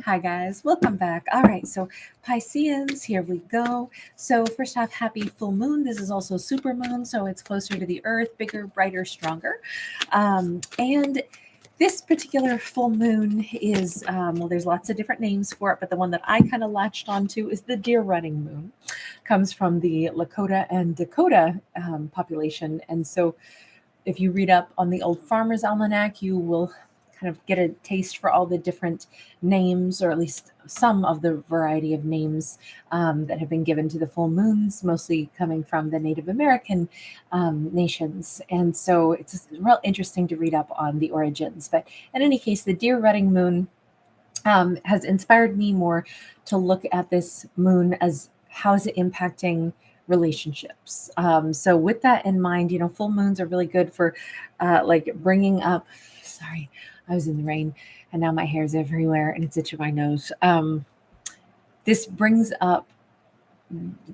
Hi guys, welcome back. All right, so Pisceans, here we go. So first off, happy full moon. This is also super moon, so it's closer to the earth, bigger, brighter, stronger. And this particular full moon is, well, there's lots of different names for it, but the one that I kind of latched onto is the deer rutting moon. Comes from the Lakota and Dakota population. And so if you read up on the old Farmer's Almanac, you will kind of get a taste for all the different names, or at least some of the variety of names that have been given to the full moons, mostly coming from the Native American nations. And so it's real interesting to read up on the origins. But in any case, the deer rutting moon has inspired me more to look at this moon as how is it impacting relationships. So with that in mind, full moons are really good for like bringing up, sorry, I was in the rain and now my hair's everywhere and it's itching my nose. This brings up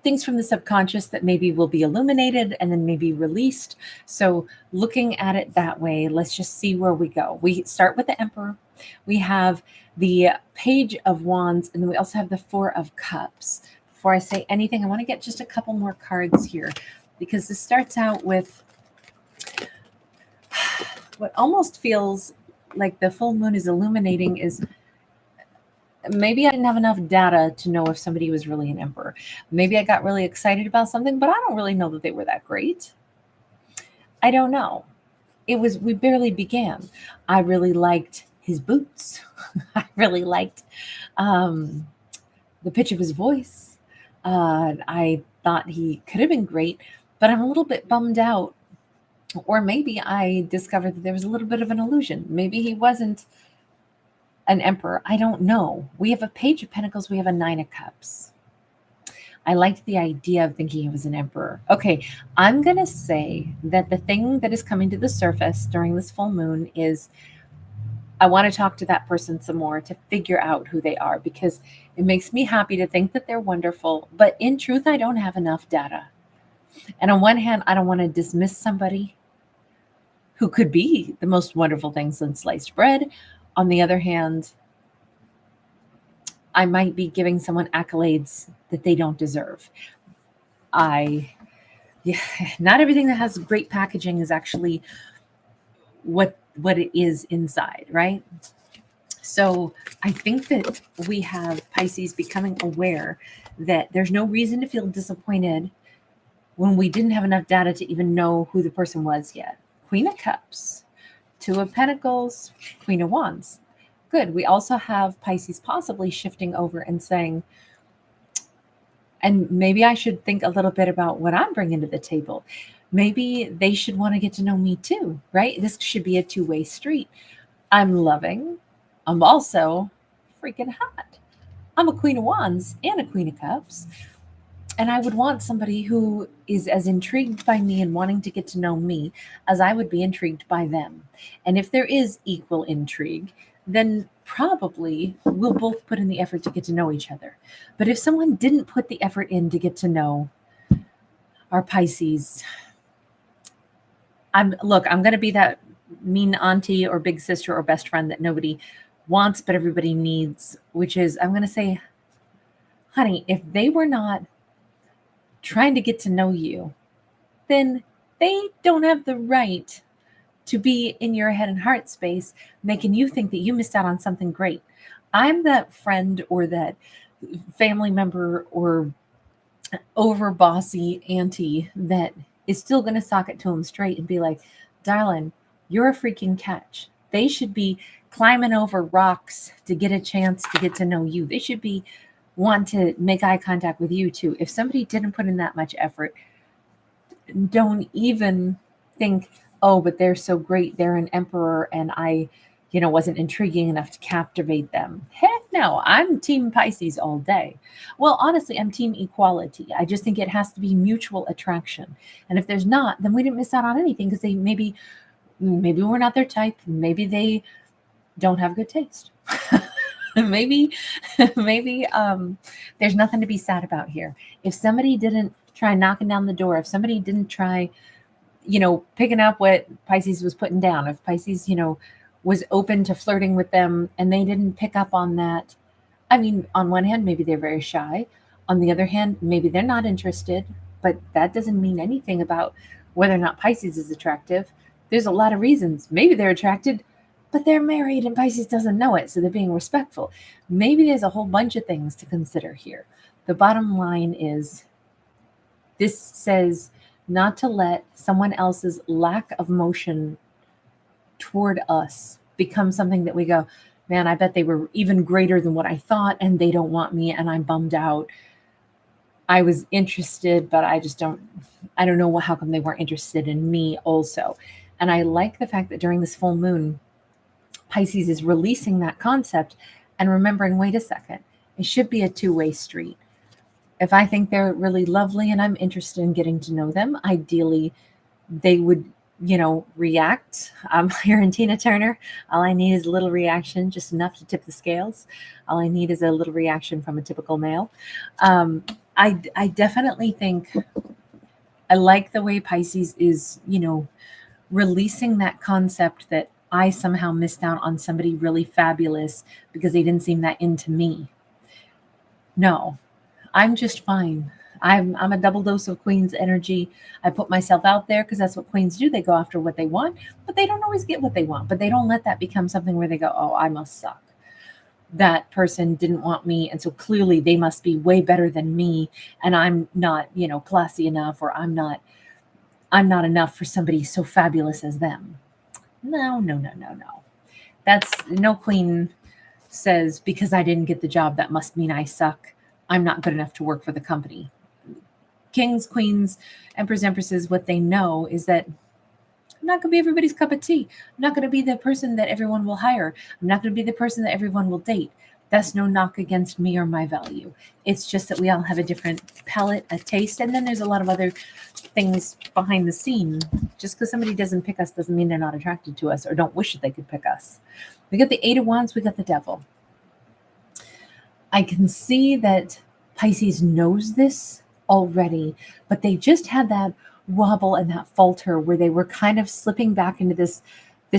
things from the subconscious that maybe will be illuminated and then maybe released. So looking at it that way, let's just see where we go. We start with the Emperor. We have the Page of Wands, and then we also have the Four of Cups. Before I say anything, I want to get just a couple more cards here, because this starts out with what almost feels like the full moon is illuminating is maybe I didn't have enough data to know if somebody was really an emperor. Maybe I got really excited about something, but I don't really know that they were that great. I don't know. We barely began. I really liked his boots. I really liked the pitch of his voice. I thought he could have been great, but I'm a little bit bummed out. Or maybe I discovered that there was a little bit of an illusion. Maybe he wasn't an emperor. I don't know. We have a Page of Pentacles. We have a Nine of Cups. I liked the idea of thinking he was an emperor. Okay, I'm going to say that the thing that is coming to the surface during this full moon is I want to talk to that person some more to figure out who they are, because it makes me happy to think that they're wonderful. But in truth, I don't have enough data. And on one hand, I don't want to dismiss somebody who could be the most wonderful thing since sliced bread. On the other hand, I might be giving someone accolades that they don't deserve. Not everything that has great packaging is actually what it is inside, right? So I think that we have Pisces becoming aware that there's no reason to feel disappointed when we didn't have enough data to even know who the person was yet. Queen of Cups, Two of Pentacles, Queen of Wands. Good. We also have Pisces possibly shifting over and saying, and maybe I should think a little bit about what I'm bringing to the table. Maybe they should want to get to know me too, right? This should be a two-way street. I'm loving. I'm also freaking hot. I'm a Queen of Wands and a Queen of Cups. And I would want somebody who is as intrigued by me and wanting to get to know me as I would be intrigued by them. And if there is equal intrigue, then probably we'll both put in the effort to get to know each other. But if someone didn't put the effort in to get to know our Pisces, I'm going to be that mean auntie or big sister or best friend that nobody wants but everybody needs, which is, I'm going to say, honey, if they were not trying to get to know you, then they don't have the right to be in your head and heart space, making you think that you missed out on something great. I'm that friend or that family member or over bossy auntie that is still going to sock it to them straight and be like, darling, you're a freaking catch. They should be climbing over rocks to get a chance to get to know you. They should be want to make eye contact with you too. If somebody didn't put in that much effort, don't even think, oh, but they're so great, they're an emperor and I wasn't intriguing enough to captivate them. Heck no, I'm team Pisces all day. Well, honestly, I'm team equality. I just think it has to be mutual attraction. And if there's not, then we didn't miss out on anything, because they maybe we're not their type. Maybe they don't have good taste. maybe there's nothing to be sad about here. If somebody didn't try knocking down the door, if somebody didn't try, picking up what Pisces was putting down, if Pisces, was open to flirting with them and they didn't pick up on that, I mean, on one hand, maybe they're very shy. On the other hand, maybe they're not interested, but that doesn't mean anything about whether or not Pisces is attractive. There's a lot of reasons. Maybe they're attracted, but they're married and Pisces doesn't know it, so they're being respectful. Maybe there's a whole bunch of things to consider here. The bottom line is this says not to let someone else's lack of motion toward us become something that we go, man, I bet they were even greater than what I thought, and they don't want me, and I'm bummed out. I was interested, but I don't know how come they weren't interested in me also. And I like the fact that during this full moon, Pisces is releasing that concept and remembering, wait a second, it should be a two-way street. If I think they're really lovely and I'm interested in getting to know them, ideally they would, react. I'm here in Tina Turner. All I need is a little reaction, just enough to tip the scales. All I need is a little reaction from a typical male. I definitely think I like the way Pisces is, releasing that concept that I somehow missed out on somebody really fabulous because they didn't seem that into me. No, I'm just fine. I'm a double dose of Queen's energy. I put myself out there because that's what Queens do. They go after what they want, but they don't always get what they want. But they don't let that become something where they go, oh, I must suck. That person didn't want me, and so clearly they must be way better than me, and I'm not, classy enough, or I'm not enough for somebody so fabulous as them. No. That's no queen says because I didn't get the job, that must mean I suck. I'm not good enough to work for the company. Kings, queens, empresses, what they know is that I'm not going to be everybody's cup of tea. I'm not going to be the person that everyone will hire. I'm not going to be the person that everyone will date. That's no knock against me or my value. It's just that we all have a different palate, a taste, and then there's a lot of other things behind the scene. Just because somebody doesn't pick us doesn't mean they're not attracted to us or don't wish that they could pick us. We got the Eight of Wands, we got the Devil. I can see that Pisces knows this already, but they just had that wobble and that falter where they were kind of slipping back into this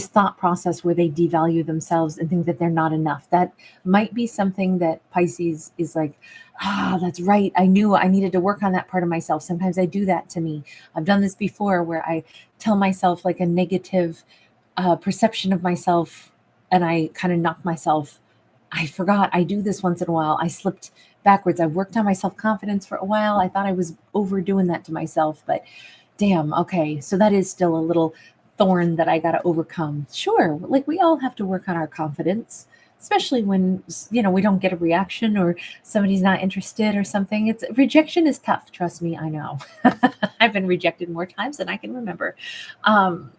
thought process where they devalue themselves and think that they're not enough. That might be something that Pisces is like, that's right. I knew I needed to work on that part of myself. Sometimes I do that to me. I've done this before where I tell myself like a negative perception of myself and I kind of knock myself. I forgot I do this once in a while. I slipped backwards. I worked on my self-confidence for a while. I thought I was overdoing that to myself, but damn, okay. So that is still a little thorn that I got to overcome. Sure. Like we all have to work on our confidence, especially when, we don't get a reaction or somebody's not interested or something. Rejection is tough. Trust me. I know. I've been rejected more times than I can remember, from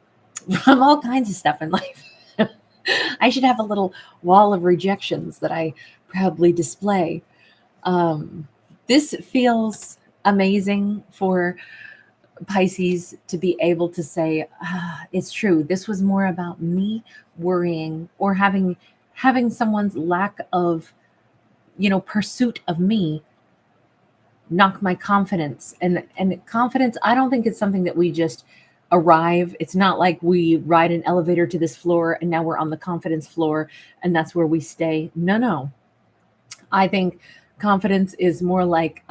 all kinds of stuff in life. I should have a little wall of rejections that I proudly display. This feels amazing for Pisces to be able to say, it's true. This was more about me worrying or having someone's lack of, pursuit of me knock my confidence. And confidence, I don't think it's something that we just arrive. It's not like we ride an elevator to this floor and now we're on the confidence floor and that's where we stay. No. I think confidence is more like,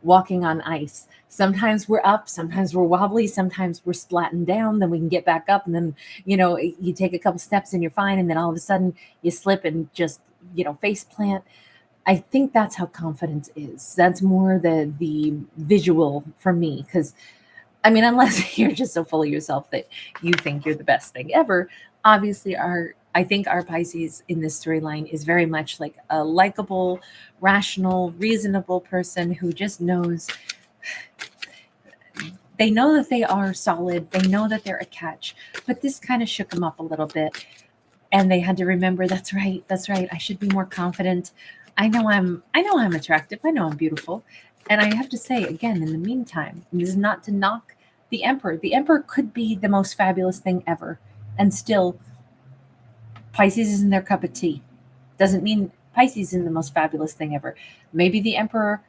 walking on ice. Sometimes we're up, sometimes we're wobbly, sometimes we're splatting down, then we can get back up. And then, you take a couple steps and you're fine. And then all of a sudden you slip and just, face plant. I think that's how confidence is. That's more the visual for me. Because unless you're just so full of yourself that you think you're the best thing ever, obviously I think our Pisces in this storyline is very much like a likable, rational, reasonable person who just knows, they know that they are solid. They know that they're a catch, but this kind of shook them up a little bit. And they had to remember, that's right. I should be more confident. I know I'm attractive. I know I'm beautiful. And I have to say again, in the meantime, this is not to knock the Emperor. The Emperor could be the most fabulous thing ever. And still, Pisces isn't their cup of tea. Doesn't mean Pisces isn't the most fabulous thing ever. Maybe the Emperor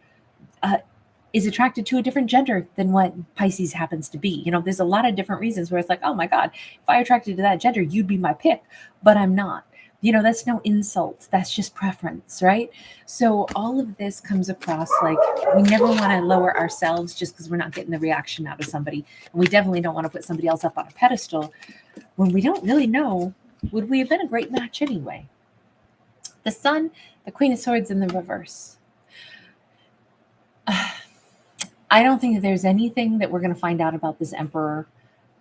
is attracted to a different gender than what Pisces happens to be. There's a lot of different reasons where it's like, oh my God, if I attracted to that gender, you'd be my pick. But I'm not. That's no insult. That's just preference, right? So all of this comes across like we never want to lower ourselves just because we're not getting the reaction out of somebody. And we definitely don't want to put somebody else up on a pedestal when we don't really know, would we have been a great match anyway? The Sun, the Queen of Swords in the reverse. I don't think that there's anything that we're going to find out about this Emperor.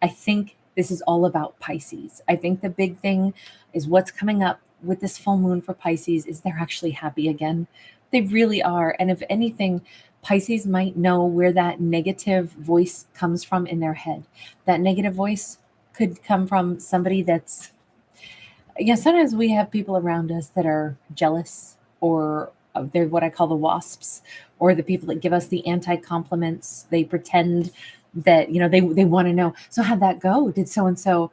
I think this is all about Pisces. I think the big thing is what's coming up with this full moon for Pisces is they're actually happy again. They really are. And if anything, Pisces might know where that negative voice comes from in their head. That negative voice could come from somebody that's, sometimes we have people around us that are jealous, or they're what I call the wasps, or the people that give us the anti-compliments. They pretend that, they want to know, so how'd that go? Did so-and-so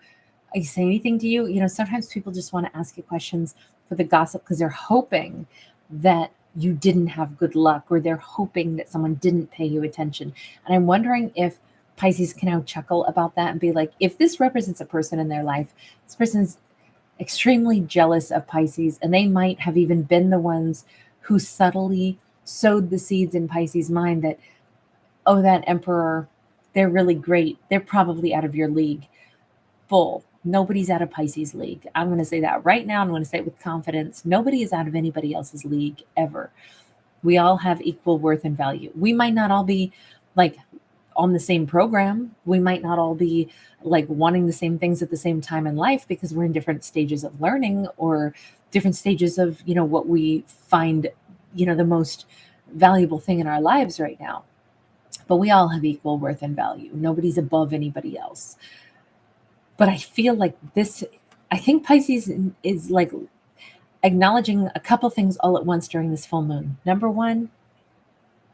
say anything to you? Sometimes people just want to ask you questions for the gossip because they're hoping that you didn't have good luck, or they're hoping that someone didn't pay you attention. And I'm wondering if Pisces can now chuckle about that and be like, if this represents a person in their life, this person's extremely jealous of Pisces, and they might have even been the ones who subtly sowed the seeds in Pisces' mind that, oh, that Emperor, they're really great. They're probably out of your league. Bull. Nobody's out of Pisces' league. I'm going to say that right now. I'm going to say it with confidence. Nobody is out of anybody else's league ever. We all have equal worth and value. We might not all be like on the same program. We might not all be like wanting the same things at the same time in life because we're in different stages of learning or different stages of, what we find, the most valuable thing in our lives right now. But we all have equal worth and value. Nobody's above anybody else. But I feel like I think Pisces is like acknowledging a couple things all at once during this full moon. Number one,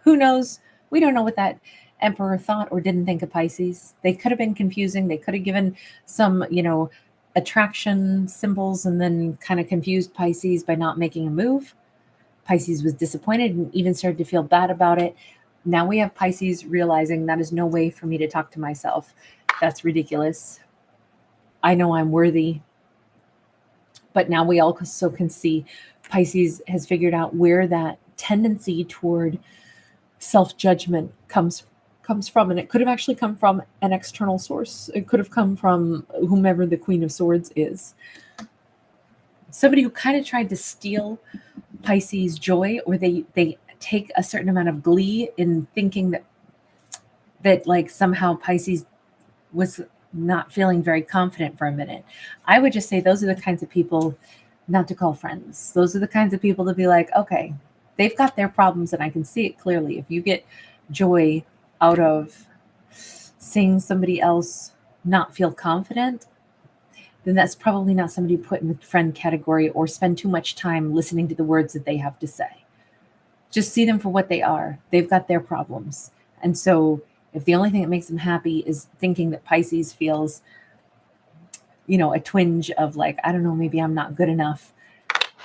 who knows? We don't know what that Emperor thought or didn't think of Pisces. They could have been confusing. They could have given some, attraction symbols and then kind of confused Pisces by not making a move. Pisces was disappointed and even started to feel bad about it. Now we have Pisces realizing that is no way for me to talk to myself. That's ridiculous. I know I'm worthy. But now we also can see Pisces has figured out where that tendency toward self-judgment comes from. And it could have actually come from an external source. It could have come from whomever the Queen of Swords is. Somebody who kind of tried to steal Pisces' joy, or they take a certain amount of glee in thinking that like somehow Pisces was not feeling very confident for a minute. I would just say those are the kinds of people not to call friends. Those are the kinds of people to be like, okay, they've got their problems and I can see it clearly. If you get joy out of seeing somebody else not feel confident, then that's probably not somebody to put in the friend category or spend too much time listening to the words that they have to say. Just see them for what they are. They've got their problems. And so if the only thing that makes them happy is thinking that Pisces feels, a twinge of like, I don't know, maybe I'm not good enough.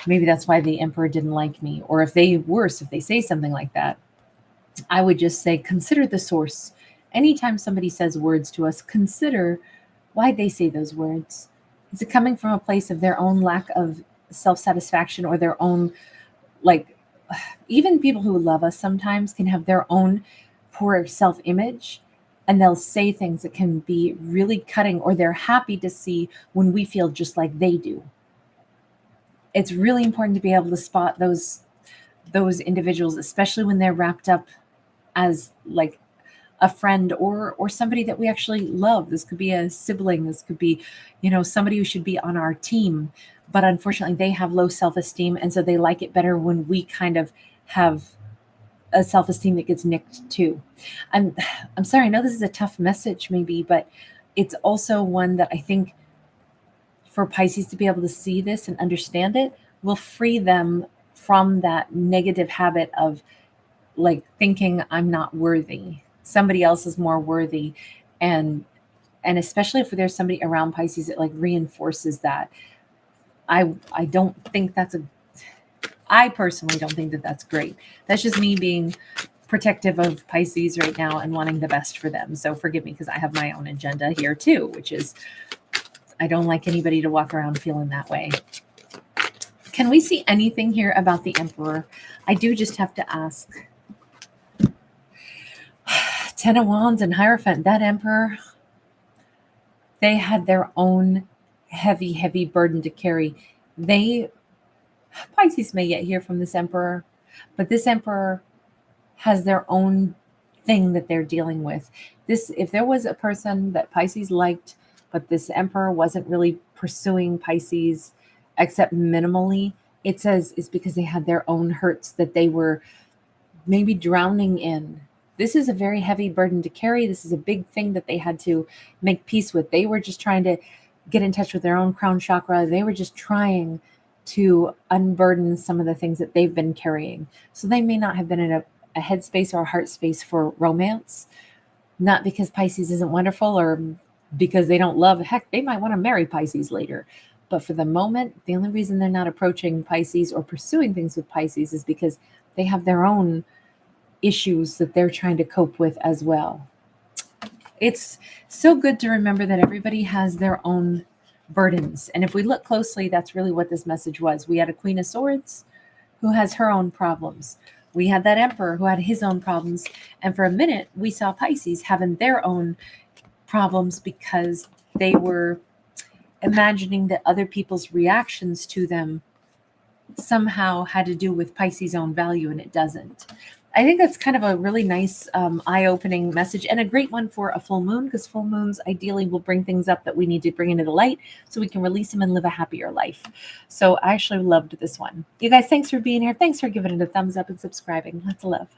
Maybe that's why the Emperor didn't like me. Or if they say something like that, I would just say, consider the source. Anytime somebody says words to us, consider why they say those words. Is it coming from a place of their own lack of self-satisfaction or their own, like, even people who love us sometimes can have their own poor self-image, and they'll say things that can be really cutting, or they're happy to see when we feel just like they do. It's really important to be able to spot those individuals, especially when they're wrapped up as like a friend or somebody that we actually love. This could be a sibling. This could be, somebody who should be on our team. But unfortunately, they have low self-esteem. And so they like it better when we kind of have a self-esteem that gets nicked too. I'm sorry. I know this is a tough message maybe, but it's also one that I think for Pisces to be able to see this and understand it will free them from that negative habit of like thinking I'm not worthy. Somebody else is more worthy. And especially if there's somebody around Pisces, it like reinforces that. I personally don't think that that's great. That's just me being protective of Pisces right now and wanting the best for them. So forgive me because I have my own agenda here too, which is I don't like anybody to walk around feeling that way. Can we see anything here about the Emperor? I do just have to ask. Ten of Wands and Hierophant, that Emperor, they had their own heavy, heavy burden to carry. Pisces may yet hear from this Emperor, but this Emperor has their own thing that they're dealing with. If there was a person that Pisces liked, but this Emperor wasn't really pursuing Pisces except minimally, it says it's because they had their own hurts that they were maybe drowning in. This is a very heavy burden to carry. This is a big thing that they had to make peace with. They were just trying to get in touch with their own crown chakra. They were just trying to unburden some of the things that they've been carrying. So they may not have been in a headspace or a heart space for romance, not because Pisces isn't wonderful or because they don't love. Heck, they might want to marry Pisces later. But for the moment, the only reason they're not approaching Pisces or pursuing things with Pisces is because they have their own issues that they're trying to cope with as well. It's so good to remember that everybody has their own burdens. And if we look closely, that's really what this message was. We had a Queen of Swords who has her own problems. We had that Emperor who had his own problems. And for a minute, we saw Pisces having their own problems because they were imagining that other people's reactions to them somehow had to do with Pisces' own value, and it doesn't. I think that's kind of a really nice eye-opening message and a great one for a full moon, because full moons ideally will bring things up that we need to bring into the light so we can release them and live a happier life. So I actually loved this one. You guys, thanks for being here. Thanks for giving it a thumbs up and subscribing. Lots of love.